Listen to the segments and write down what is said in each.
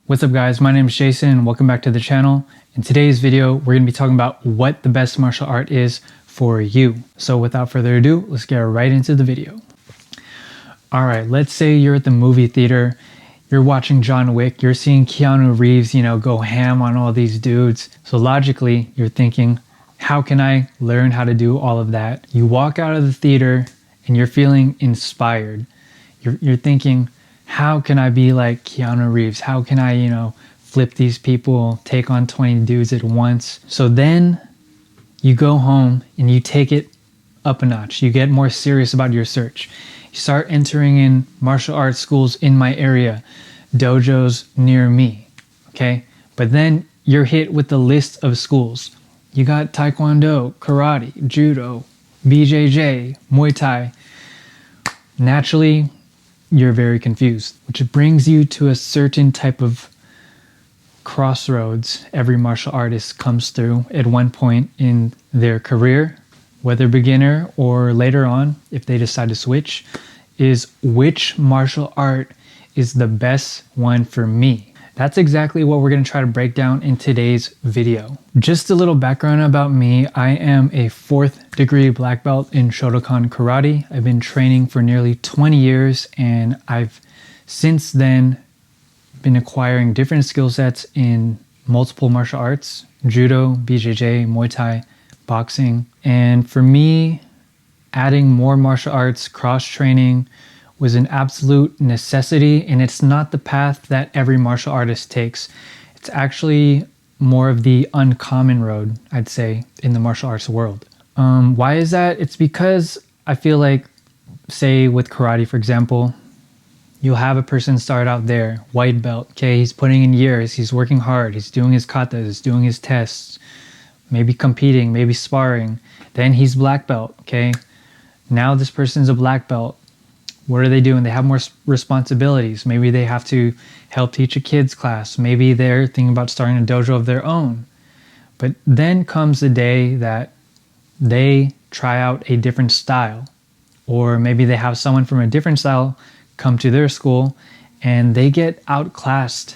What's up guys, my name is Jason and welcome back to the channel. In today's video, we're going to be talking about what the best martial art is for you. So without further ado, let's get right into the video. All right, let's say you're at the movie theater, you're watching John Wick, you're seeing Keanu Reeves, go ham on all these dudes. So logically, you're thinking, how can I learn how to do all of that? You walk out of the theater and you're feeling inspired. You're thinking, how can I be like Keanu Reeves? How can I, flip these people, take on 20 dudes at once? So then you go home and you take it up a notch. You get more serious about your search. You start entering in martial arts schools in my area, dojos near me, okay? But then you're hit with the list of schools. You got Taekwondo, karate, Judo, BJJ, Muay Thai. Naturally, you're very confused, which brings you to a certain type of crossroads every martial artist comes through at one point in their career, whether beginner or later on, if they decide to switch, is which martial art is the best one for me. That's exactly what we're going to try to break down in today's video. Just a little background about me. I am a 4th degree black belt in Shotokan karate. I've been training for nearly 20 years and I've since then been acquiring different skill sets in multiple martial arts, Judo, BJJ, Muay Thai, boxing. And for me, adding more martial arts, cross-training, was an absolute necessity, and it's not the path that every martial artist takes. It's actually more of the uncommon road, I'd say, in the martial arts world. Why is that? It's because I feel like, say with karate, for example, you'll have a person start out there, white belt, okay? He's putting in years, he's working hard, he's doing his katas, he's doing his tests, maybe competing, maybe sparring. Then he's black belt, okay? Now this person's a black belt. What are they doing? They have more responsibilities. Maybe they have to help teach a kids class. Maybe they're thinking about starting a dojo of their own. But then comes the day that they try out a different style. Or maybe they have someone from a different style come to their school and they get outclassed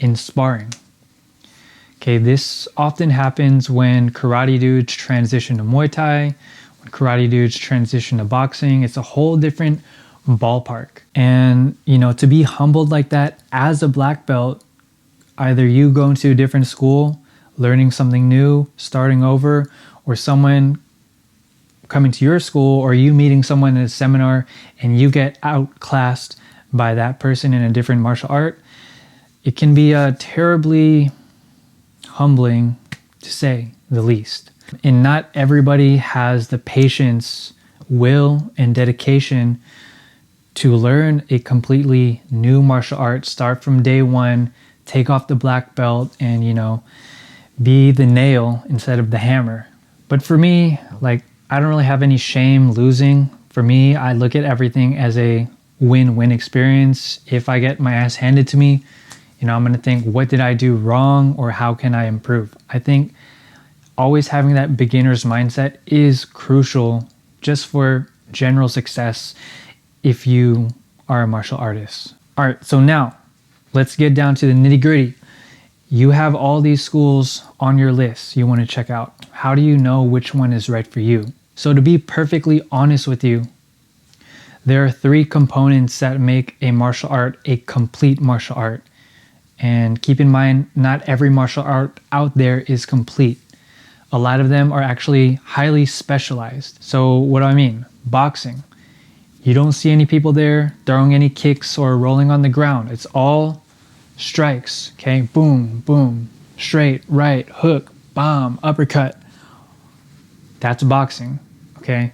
in sparring. Okay, this often happens when karate dudes transition to Muay Thai, when karate dudes transition to boxing. It's a whole different ballpark. And to be humbled like that as a black belt, either you going to a different school, learning something new, starting over, or someone coming to your school, or you meeting someone in a seminar and you get outclassed by that person in a different martial art, it can be terribly humbling, to say the least. And not everybody has the patience, will, and dedication to learn a completely new martial art, start from day one, take off the black belt, and be the nail instead of the hammer. But for me, I don't really have any shame losing. For me, I look at everything as a win-win experience. If I get my ass handed to me, I'm going to think, what did I do wrong, or how can I improve? I think always having that beginner's mindset is crucial just for general success if you are a martial artist. All right, so now let's get down to the nitty-gritty. You have all these schools on your list you want to check out. How do you know which one is right for you? So to be perfectly honest with you, there are 3 components that make a martial art a complete martial art. And keep in mind, not every martial art out there is complete. A lot of them are actually highly specialized. So what do I mean? Boxing. You don't see any people there throwing any kicks or rolling on the ground. It's all strikes, okay? Boom, boom, straight, right, hook, bomb, uppercut. That's boxing, okay?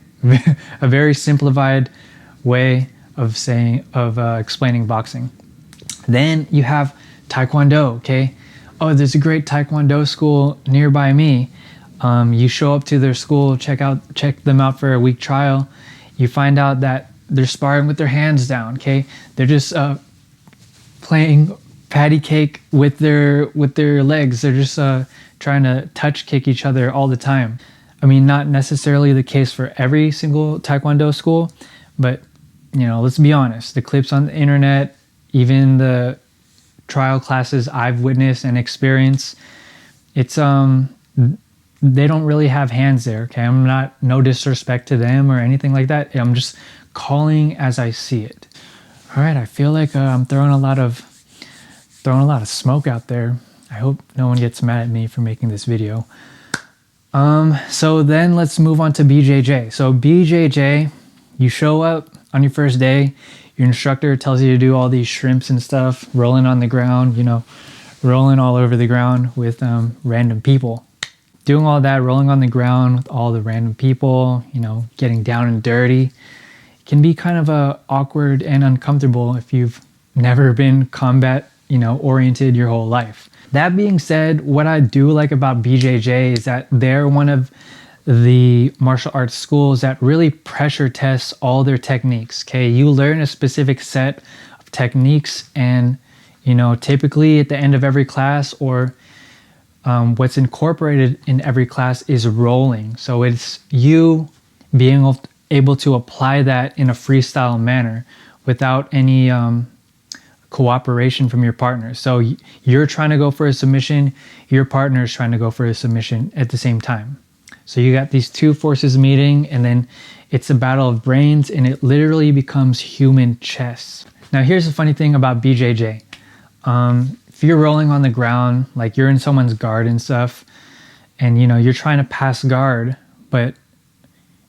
A very simplified way of explaining boxing. Then you have Taekwondo, okay? Oh, there's a great Taekwondo school nearby me. You show up to their school, check them out for a week trial. You find out that they're sparring with their hands down, okay? They're just playing patty cake with their legs. They're just trying to touch kick each other all the time. I mean, not necessarily the case for every single Taekwondo school, but let's be honest. The clips on the internet, even the trial classes I've witnessed and experienced, it's they don't really have hands there. Okay, I'm not, no disrespect to them or anything like that. I'm just calling as I see it. All right, I feel like I'm throwing a lot of smoke out there. I hope no one gets mad at me for making this video. So then let's move on to BJJ. So BJJ, you show up on your first day, your instructor tells you to do all these shrimps and stuff, rolling on the ground, you know, rolling all over the ground with random people. Doing all that, rolling on the ground with all the random people, you know, getting down and dirty, can be kind of awkward and uncomfortable if you've never been combat, you know, oriented your whole life. That being said, what I do like about BJJ is that they're one of the martial arts schools that really pressure tests all their techniques. Okay, you learn a specific set of techniques, and you know, typically at the end of every class, or what's incorporated in every class is rolling. So it's you being able to apply that in a freestyle manner without any cooperation from your partner. So you're trying to go for a submission, your partner is trying to go for a submission at the same time. So you got these two forces meeting, and then it's a battle of brains, and it literally becomes human chess. Now here's the funny thing about BJJ. If you're rolling on the ground, like you're in someone's guard and stuff, and you know, you're trying to pass guard, but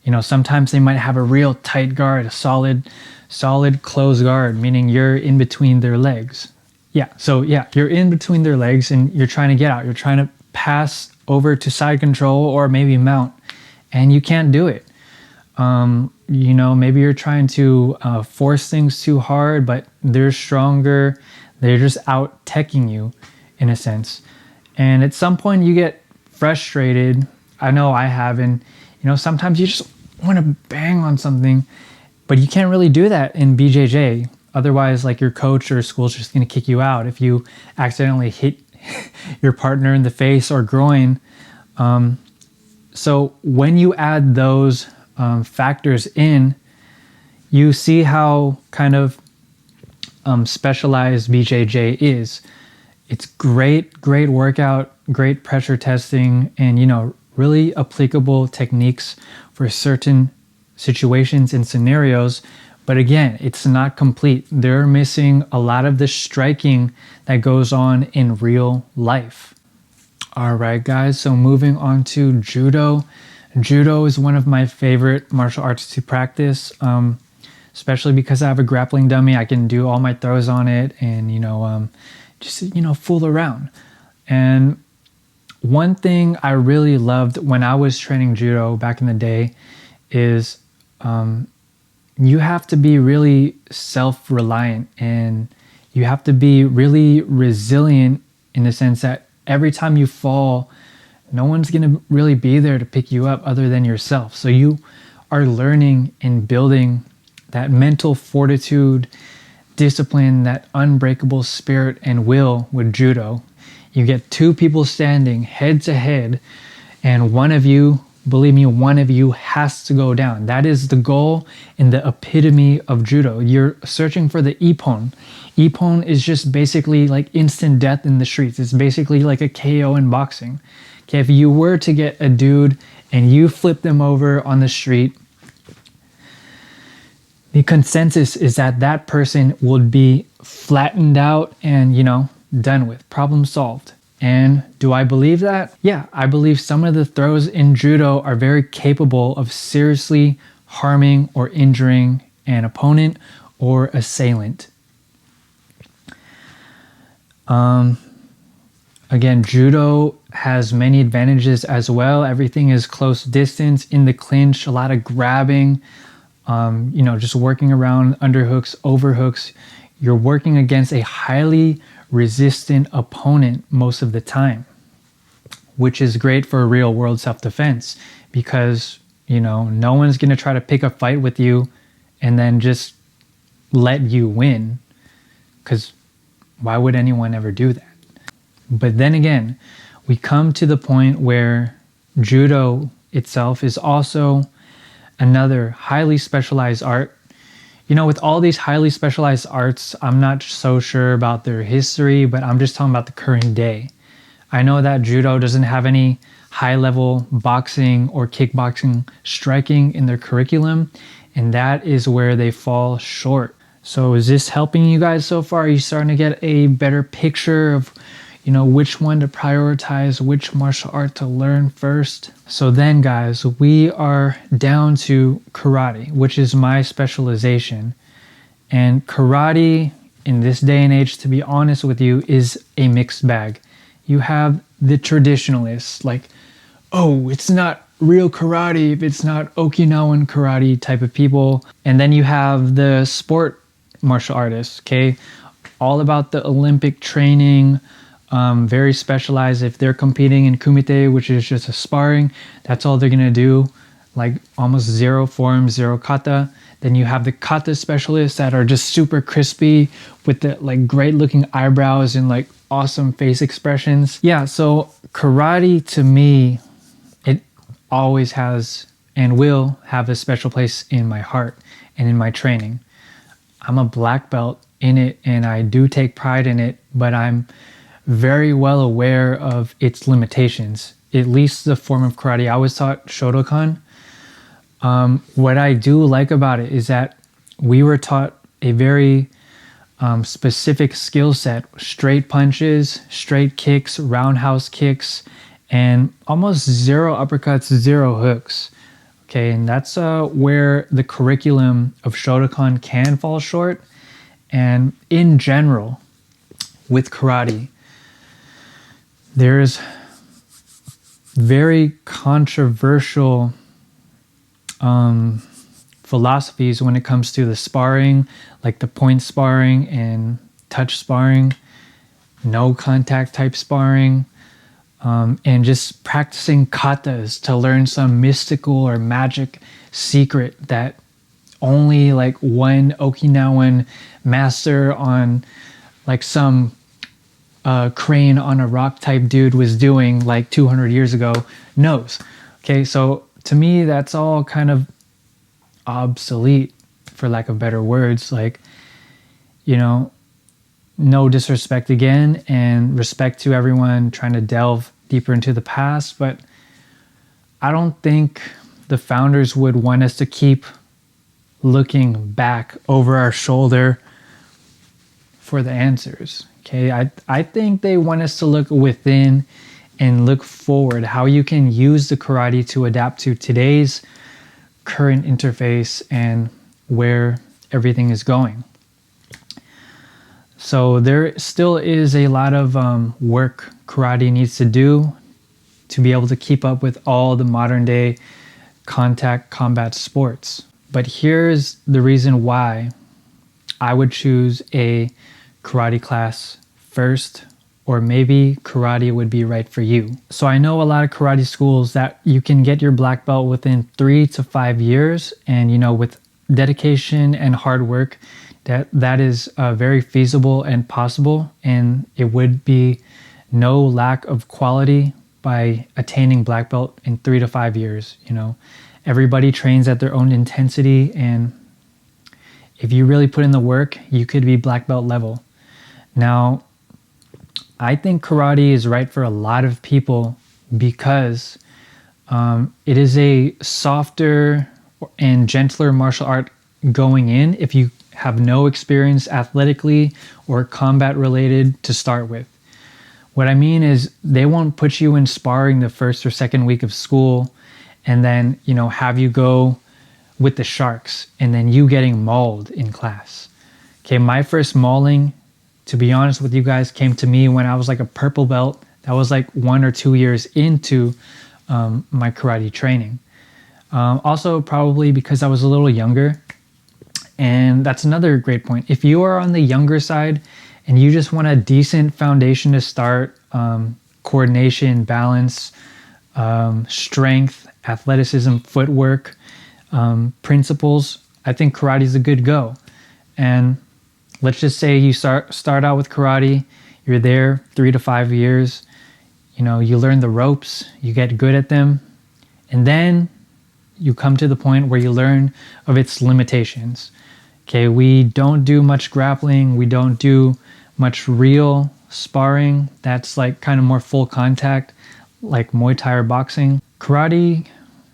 you know, sometimes they might have a real tight guard, a solid closed guard, meaning you're in between their legs. You're in between their legs and you're trying to get out. You're trying to pass over to side control or maybe mount, and you can't do it. You know, maybe you're trying to force things too hard, but they're stronger. They're just out teching you in a sense. And at some point you get frustrated. I know I have, and you know, sometimes you just want to bang on something, but you can't really do that in BJJ. Otherwise, like, your coach or school's just going to kick you out if you accidentally hit your partner in the face or groin. So when you add those factors in, you see how kind of specialized BJJ is. It's great workout, great pressure testing, and you know, really applicable techniques for certain situations and scenarios. But again, it's not complete. They're missing a lot of the striking that goes on in real life. All right, guys, so moving on to Judo. Judo is one of my favorite martial arts to practice, especially because I have a grappling dummy. I can do all my throws on it and, you know, just, you know, fool around. And one thing I really loved when I was training Judo back in the day is you have to be really self-reliant, and you have to be really resilient in the sense that every time you fall, no one's going to really be there to pick you up other than yourself. So you are learning and building that mental fortitude, discipline, that unbreakable spirit and will with Judo. You get two people standing head to head, and one of you, believe me, one of you has to go down. That is the goal and the epitome of Judo. You're searching for the ippon. Ippon is just basically like instant death in the streets. It's basically like a KO in boxing. Okay, if you were to get a dude and you flip them over on the street, the consensus is that that person would be flattened out and, you know, done with, problem solved. And do I believe that? Yeah, I believe some of the throws in Judo are very capable of seriously harming or injuring an opponent or assailant. Again, Judo has many advantages as well. Everything is close distance, in the clinch, a lot of grabbing, you know, just working around underhooks, overhooks. You're working against a highly resistant opponent most of the time, which is great for real world self-defense because, you know, no one's going to try to pick a fight with you and then just let you win, because why would anyone ever do that? But then again, we come to the point where Judo itself is also another highly specialized art. With all these highly specialized arts, I'm not so sure about their history, but I'm just talking about the current day. I know that judo doesn't have any high level boxing or kickboxing striking in their curriculum, and that is where they fall short. So is this helping you guys so far? Are you starting to get a better picture of, which one to prioritize, which martial art to learn first? So then, guys, we are down to karate, which is my specialization. And karate in this day and age, to be honest with you, is a mixed bag. You have the traditionalists, like, oh, it's not real karate if it's not Okinawan karate type of people. And then you have the sport martial artists, okay? All about the Olympic training, very specialized. If they're competing in kumite, which is just a sparring, that's all they're gonna do, like almost zero form, zero kata. Then you have the kata specialists that are just super crispy with the like great looking eyebrows and like awesome face expressions. Yeah, so karate to me, it always has and will have a special place in my heart and in my training. I'm a black belt in it and I do take pride in it, but I'm very well aware of its limitations. At least the form of karate I was taught, Shotokan. What I do like about it is that we were taught a very specific skill set: straight punches, straight kicks, roundhouse kicks, and almost zero uppercuts, zero hooks. Okay, and that's where the curriculum of Shotokan can fall short. And in general, with karate, there's very controversial philosophies when it comes to the sparring, like the point sparring and touch sparring, no contact type sparring, and just practicing katas to learn some mystical or magic secret that only like one Okinawan master on like some crane on a rock type dude was doing like 200 years ago knows. Okay, so to me, that's all kind of obsolete, for lack of better words. Like, no disrespect again, and respect to everyone trying to delve deeper into the past, but I don't think the founders would want us to keep looking back over our shoulder for the answers. Okay, I think they want us to look within and look forward, how you can use the karate to adapt to today's current interface and where everything is going. So there still is a lot of work karate needs to do to be able to keep up with all the modern day contact combat sports. But here's the reason why I would choose a karate class first, or maybe karate would be right for you. So I know a lot of karate schools that you can get your black belt within 3 to 5 years, and with dedication and hard work, that is very feasible and possible, and it would be no lack of quality by attaining black belt in 3 to 5 years. Everybody trains at their own intensity, and if you really put in the work, you could be black belt level. Now, I think karate is right for a lot of people because it is a softer and gentler martial art going in if you have no experience athletically or combat related to start with. What I mean is they won't put you in sparring the first or second week of school and then, have you go with the sharks and then you getting mauled in class. Okay, my first mauling, to be honest with you guys, came to me when I was like a purple belt. That was like 1 or 2 years into my karate training. Also, probably because I was a little younger. And that's another great point. If you are on the younger side and you just want a decent foundation to start, coordination, balance, strength, athleticism, footwork, principles, I think karate is a good go. And let's just say you start out with karate, you're there 3 to 5 years, you learn the ropes, you get good at them, and then you come to the point where you learn of its limitations. Okay, we don't do much grappling. We don't do much real sparring. That's like kind of more full contact, like Muay Thai or boxing. Karate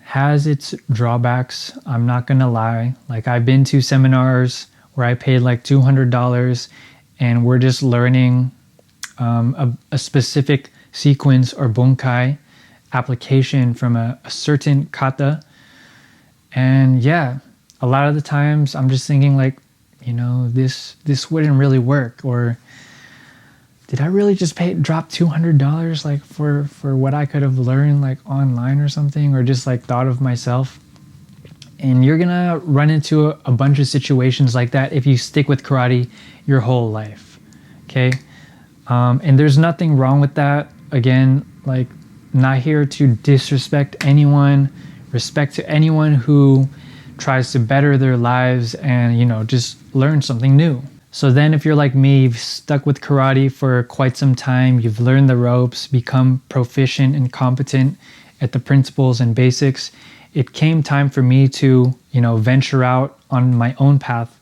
has its drawbacks. I'm not gonna lie. Like, I've been to seminars where I paid like $200 and we're just learning a specific sequence or bunkai application from a certain kata. And yeah, a lot of the times I'm just thinking like, you know, this wouldn't really work. Or did I really just drop $200 like for what I could have learned like online or something, or just like thought of myself? And you're gonna run into a bunch of situations like that if you stick with karate your whole life. Okay, and there's nothing wrong with that. Again, like, not here to disrespect anyone. Respect to anyone who tries to better their lives and, you know, just learn something new. So then if you're like me, you've stuck with karate for quite some time, you've learned the ropes, become proficient and competent at the principles and basics, it came time for me to, you know, venture out on my own path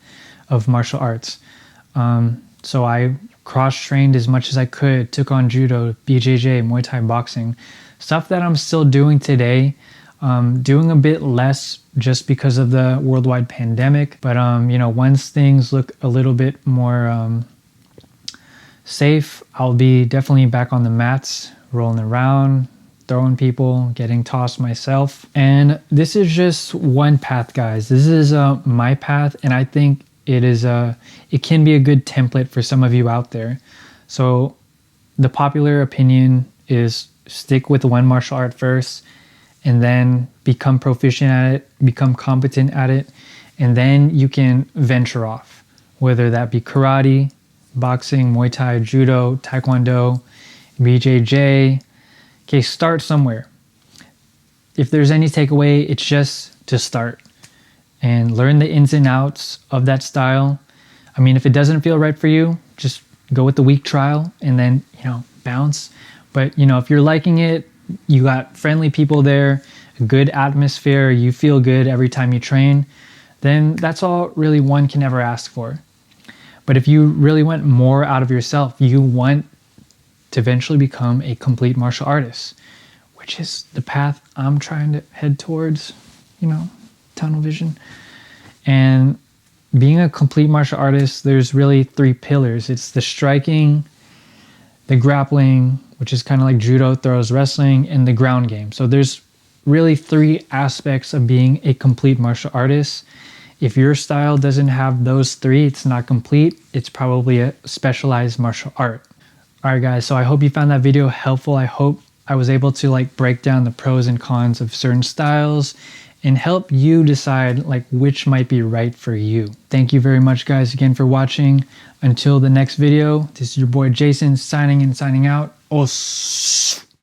of martial arts. So I cross-trained as much as I could, took on Judo, BJJ, Muay Thai, boxing, stuff that I'm still doing today. Doing a bit less just because of the worldwide pandemic. But, you know, once things look a little bit more safe, I'll be definitely back on the mats, rolling around, throwing people, getting tossed myself. And this is just one path, guys. This is my path, and I think it can be a good template for some of you out there. So the popular opinion is stick with one martial art first, and then become proficient at it, become competent at it, and then you can venture off, whether that be karate, boxing, Muay Thai, Judo, Taekwondo, BJJ. Okay, start somewhere. If there's any takeaway, it's just to start and learn the ins and outs of that style. I mean, if it doesn't feel right for you, just go with the week trial and then, you know, bounce. But, you know, if you're liking it, you got friendly people there, a good atmosphere, you feel good every time you train, then that's all really one can ever ask for. But if you really want more out of yourself, you want to eventually become a complete martial artist, which is the path I'm trying to head towards, you know, tunnel vision. And being a complete martial artist, there's really three pillars. It's the striking, the grappling, which is kind of like judo, throws, wrestling, and the ground game. So there's really three aspects of being a complete martial artist. If your style doesn't have those three, it's not complete. It's probably a specialized martial art. All right, guys, so I hope you found that video helpful. I hope I was able to like break down the pros and cons of certain styles and help you decide like which might be right for you. Thank you very much, guys, again for watching. Until the next video, this is your boy Jason signing in, signing out. Os.